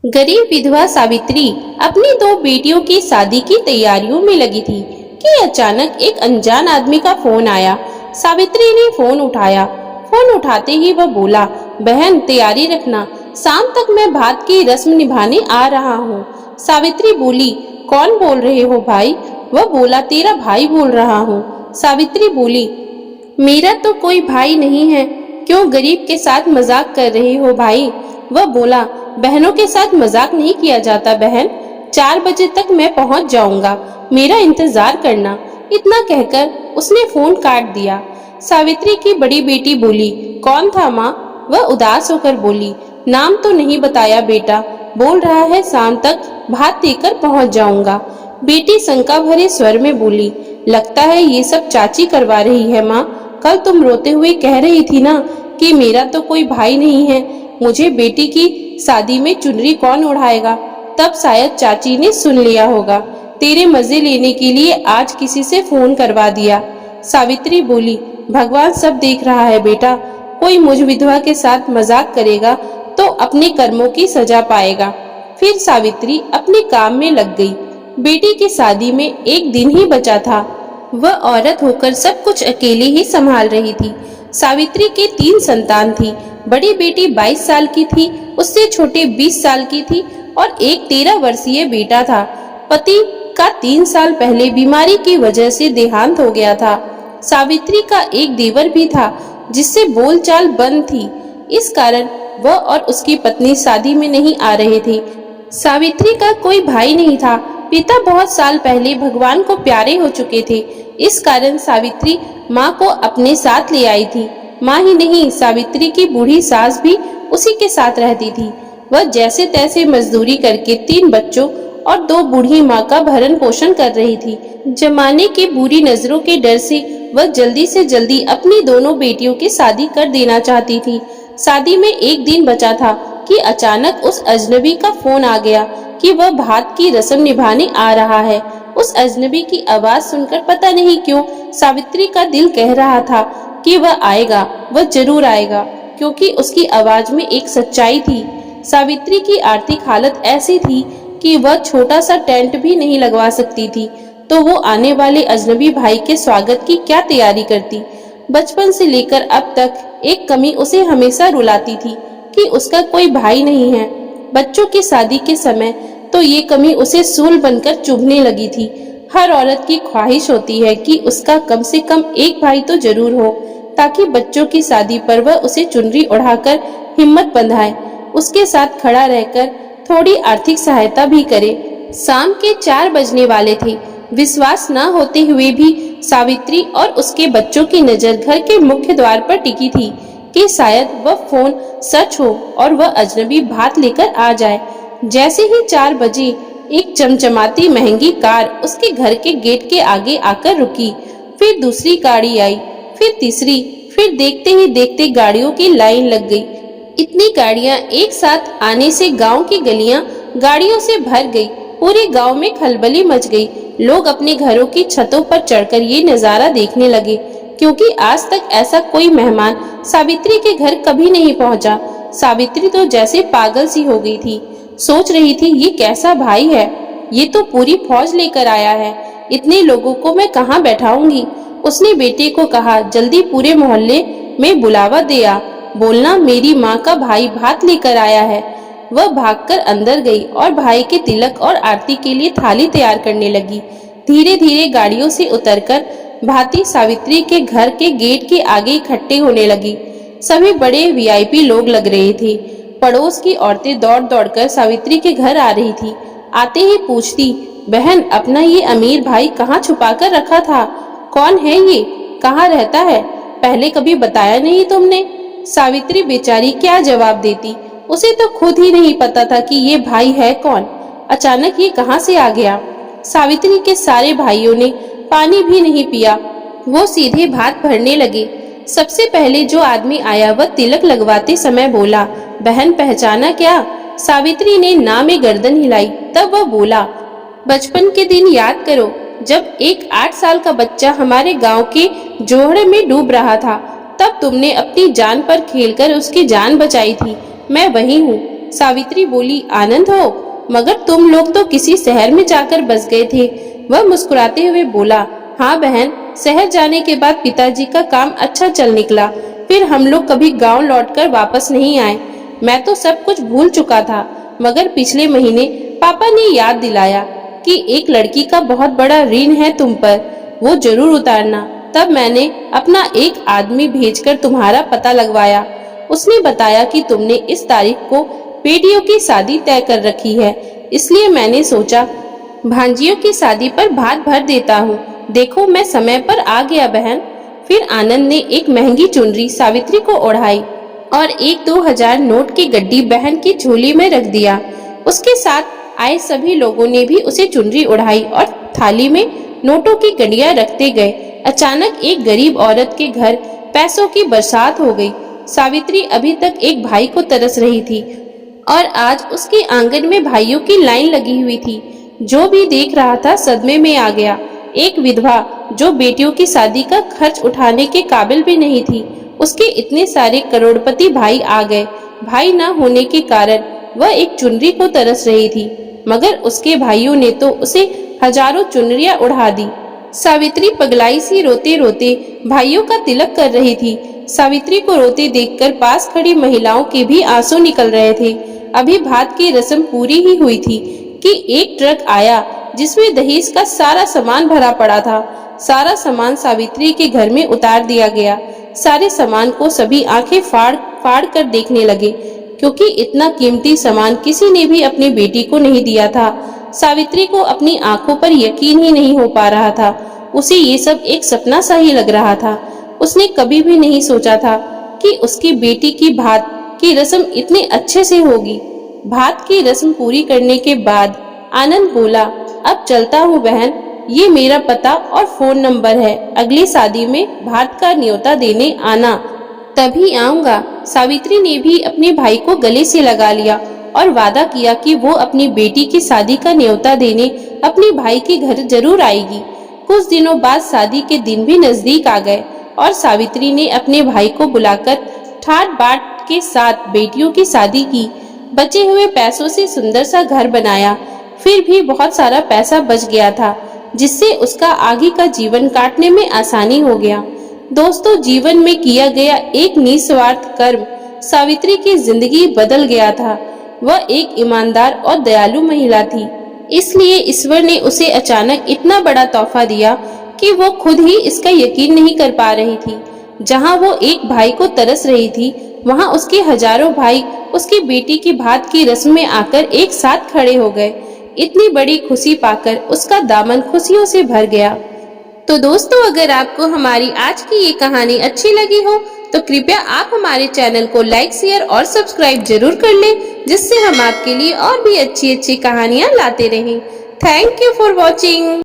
गरीब विधवा सावित्री अपनी दो बेटियों की शादी की तैयारियों में लगी थी कि अचानक एक अनजान आदमी का फोन आया। सावित्री ने फोन उठाया। फोन उठाते ही वह बोला, बहन तैयारी रखना, शाम तक मैं भात की रस्म निभाने आ रहा हूँ। सावित्री बोली, कौन बोल रहे हो भाई? वह बोला, तेरा भाई बोल रहा हूँ। सावित्री बोली, मेरा तो कोई भाई नहीं है, क्यों गरीब के साथ मजाक कर रही हो भाई? वह बोला, बहनों के साथ मजाक नहीं किया जाता बहन, 4 बजे तक मैं पहुंच जाऊंगा, मेरा इंतजार करना। इतना कहकर उसने फोन काट दिया। सावित्री की बड़ी बेटी बोली, कौन था माँ? वह उदास होकर बोली, नाम तो नहीं बताया बेटा, बोल रहा है शाम तक भात देकर पहुंच जाऊंगा। बेटी शंका भरे स्वर में बोली, लगता है ये सब चाची करवा रही है माँ, कल तुम रोते हुए कह रही थी ना कि मेरा तो कोई भाई नहीं है, मुझे बेटी की शादी में चुनरी कौन उड़ाएगा? तब शायद चाची ने सुन लिया होगा, तेरे मजे लेने के लिए आज किसी से फोन करवा दिया। सावित्री बोली, भगवान सब देख रहा है बेटा, कोई मुझ विधवा के साथ मजाक करेगा तो अपने कर्मों की सजा पाएगा। फिर सावित्री अपने काम में लग गई। बेटी की शादी में एक दिन ही बचा था। वह औरत होकर सब कुछ अकेले ही संभाल रही थी। सावित्री के 3 संतान थी। बड़ी बेटी 22 साल की थी, उससे छोटे 20 साल की थी और एक 13 वर्षीय बेटा था। पति का 3 साल पहले बीमारी की वजह से देहांत हो गया था। सावित्री का एक देवर भी था जिससे बोलचाल बंद थी, इस कारण वह और उसकी पत्नी शादी में नहीं आ रहे थे। सावित्री का कोई भाई नहीं था। पिता बहुत साल पहले भगवान को प्यारे हो चुके थे, इस कारण सावित्री माँ को अपने साथ ले आई थी। माँ ही नहीं, सावित्री की बूढ़ी सास भी उसी के साथ रहती थी। वह जैसे तैसे मजदूरी करके 3 बच्चों और 2 बूढ़ी माँ का भरण पोषण कर रही थी। जमाने की बुरी नजरों के डर से वह जल्दी से जल्दी अपनी दोनों बेटियों की शादी कर देना चाहती थी। शादी में एक दिन बचा था कि अचानक उस अजनबी का फोन आ गया कि वह भात की रस्म निभाने आ रहा है। उस अजनबी की आवाज सुनकर पता नहीं क्यों सावित्री का दिल कह रहा था कि वह आएगा, वह जरूर आएगा, क्योंकि उसकी आवाज में एक सच्चाई थी। सावित्री की आर्थिक हालत ऐसी थी कि वह छोटा सा टेंट भी नहीं लगवा सकती थी, तो वो आने वाले अजनबी भाई के स्वागत की क्या तैयारी करती। बचपन से लेकर अब तक एक कमी उसे हमेशा रुलाती थी कि उसका कोई भाई नहीं है। बच्चों की शादी के समय तो ये कमी उसे सूल बनकर चुभने लगी थी। हर औरत की ख्वाहिश होती है कि उसका कम से कम एक भाई तो जरूर हो, ताकि बच्चों की शादी पर वह उसे चुनरी उड़ाकर हिम्मत बंधाए, उसके साथ खड़ा रहकर थोड़ी आर्थिक सहायता भी करे। शाम के 4 बजने वाले थे। विश्वास न होते हुए भी सावित्री और उसके बच्चों की नजर घर के मुख्य द्वार पर टिकी थी कि शायद वह फोन सच हो और वह अजनबी भात लेकर आ जाए। जैसे ही 4 बजे एक चमचमाती महंगी कार उसके घर के गेट के आगे आकर रुकी। फिर दूसरी गाड़ी आई, फिर तीसरी, फिर देखते ही देखते गाड़ियों की लाइन लग गई। इतनी गाड़ियां एक साथ आने से गांव की गलियां गाड़ियों से भर गई। पूरे गांव में खलबली मच गई। लोग अपने घरों की छतों पर चढ़कर ये नजारा देखने लगे, क्योंकि आज तक ऐसा कोई मेहमान सावित्री के घर कभी नहीं पहुंचा। सावित्री तो जैसे पागल सी हो गई थी। सोच रही थी, ये कैसा भाई है, ये तो पूरी फौज लेकर आया है, इतने लोगों को मैं कहाँ बैठाऊंगी। उसने बेटे को कहा, जल्दी पूरे मोहल्ले में बुलावा दे आ, बोलना मेरी माँ का भाई भात लेकर आया है। वह भागकर अंदर गई और भाई के तिलक और आरती के लिए थाली तैयार करने लगी। धीरे धीरे गाड़ियों से उतरकर भाती सावित्री के घर के गेट के आगे इकट्ठे होने लगी। सभी बड़े वीआईपी लोग लग रहे थे। पड़ोस की औरतें दौड़ दौड़कर सावित्री के घर आ रही थी। आते ही पूछती, बहन अपना ये अमीर भाई कहाँ छुपा कर रखा था? कौन है ये, कहाँ रहता है, पहले कभी बताया नहीं तुमने? सावित्री बेचारी क्या जवाब देती, उसे तो खुद ही नहीं पता था कि ये भाई है कौन। अचानक ये कहाँ से आ गया। सावित्री के सारे भाइयों ने पानी भी नहीं पिया, वो सीधे भात भरने लगे। सबसे पहले जो आदमी आया वह तिलक लगवाते समय बोला, बहन पहचाना क्या? सावित्री ने ना में गर्दन हिलाई। तब वह बोला, बचपन के दिन याद करो, जब एक 8 साल का बच्चा हमारे गांव के जोहड़ में डूब रहा था, तब तुमने अपनी जान पर खेलकर उसकी जान बचाई थी। मैं वही हूँ। सावित्री बोली, आनंद हो, मगर तुम लोग तो किसी शहर में जाकर बस गए थे। वह मुस्कुराते हुए बोला, हाँ बहन, शहर जाने के बाद पिताजी का काम अच्छा चल निकला, फिर हम लोग कभी गांव लौटकर वापस नहीं आए। मैं तो सब कुछ भूल चुका था, मगर पिछले महीने पापा ने याद दिलाया कि एक लड़की का बहुत बड़ा ऋण है तुम पर, वो जरूर उतारना। तब मैंने अपना एक आदमी भेजकर तुम्हारा पता लगवाया। उसने बताया कि तुमने इस तारीख को बेटियों की शादी तय कर रखी है, इसलिए मैंने सोचा भांजियों की शादी पर भात भर देता हूँ। देखो मैं समय पर आ गया बहन। फिर आनंद ने एक महंगी चुनरी सावित्री को ओढ़ाई और 1-2 हजार नोट की गड्डी बहन की झोली में रख दिया। उसके साथ आए सभी लोगों ने भी उसे चुनरी ओढ़ाई और थाली में नोटों की गड्डियां रखते गए। अचानक एक गरीब औरत के घर पैसों की बरसात हो गई। सावित्री अभी तक एक भाई को तरस रही थी और आज उसके आंगन में भाइयों की लाइन लगी हुई थी। जो भी देख रहा था सदमे में आ गया। एक विधवा जो बेटियों की शादी का खर्च उठाने के काबिल भी नहीं थी, उसके इतने सारे करोड़पति भाई आ गए। भाई न होने के कारण वह एक चुनरी को तरस रही थी, मगर उसके भाइयों ने तो उसे हजारों चुनरियां उड़ा दी। सावित्री पगलाई सी रोते रोते भाइयों का तिलक कर रही थी। सावित्री को रोते देखकर पास खड़ी महिलाओं के भी आंसू निकल रहे थे। अभी भात की रस्म पूरी ही हुई थी कि एक ट्रक आया जिसमें दहेज का सारा सामान भरा पड़ा था। सारा सामान सावित्री के घर में उतार दिया गया। सारे सामान को सभी आंखें फाड़ फाड़ कर देखने लगे, क्योंकि इतना कीमती सामान किसी ने भी अपनी बेटी को नहीं दिया था। सावित्री को अपनी आंखों पर यकीन ही नहीं हो पा रहा था। उसे ये सब एक सपना सा ही लग रहा था। उसने कभी भी नहीं सोचा था कि उसकी बेटी की भात की रस्म इतने अच्छे से होगी। भात की रस्म पूरी करने के बाद आनंद बोला, अब चलता हूँ बहन, ये मेरा पता और फोन नंबर है। अगली शादी में भात का न्योता देने आना। तभी आऊंगा। सावित्री ने भी अपने भाई को गले से लगा लिया और वादा किया कि वो अपनी बेटी की शादी का न्योता देने अपने भाई के घर जरूर आएगी। कुछ दिनों बाद शादी के दिन भी नजदीक आ गए और सावित्री ने अपने भाई को बुलाकर ठाट बाट के साथ बेटियों की शादी की। बचे हुए पैसों से सुंदर सा घर बनाया। फिर भी बहुत सारा पैसा बच गया था, जिससे उसका आगे का जीवन काटने में आसानी हो गया। दोस्तों, जीवन में किया गया एक निस्वार्थ कर्म सावित्री की जिंदगी बदल गया था। वह एक ईमानदार और दयालु महिला थी, इसलिए ईश्वर ने उसे अचानक इतना बड़ा तोहफा दिया कि वो खुद ही इसका यकीन नहीं कर पा रही थी। जहां वो एक भाई को तरस रही थी, वहां उसके हजारों भाई उसकी बेटी की भात की रस्म में आकर एक साथ खड़े हो गए। इतनी बड़ी खुशी पाकर उसका दामन खुशियों से भर गया। तो दोस्तों, अगर आपको हमारी आज की ये कहानी अच्छी लगी हो तो कृपया आप हमारे चैनल को लाइक, शेयर और सब्सक्राइब जरूर कर लें, जिससे हम आपके लिए और भी अच्छी अच्छी कहानियां लाते रहें। Thank you for watching.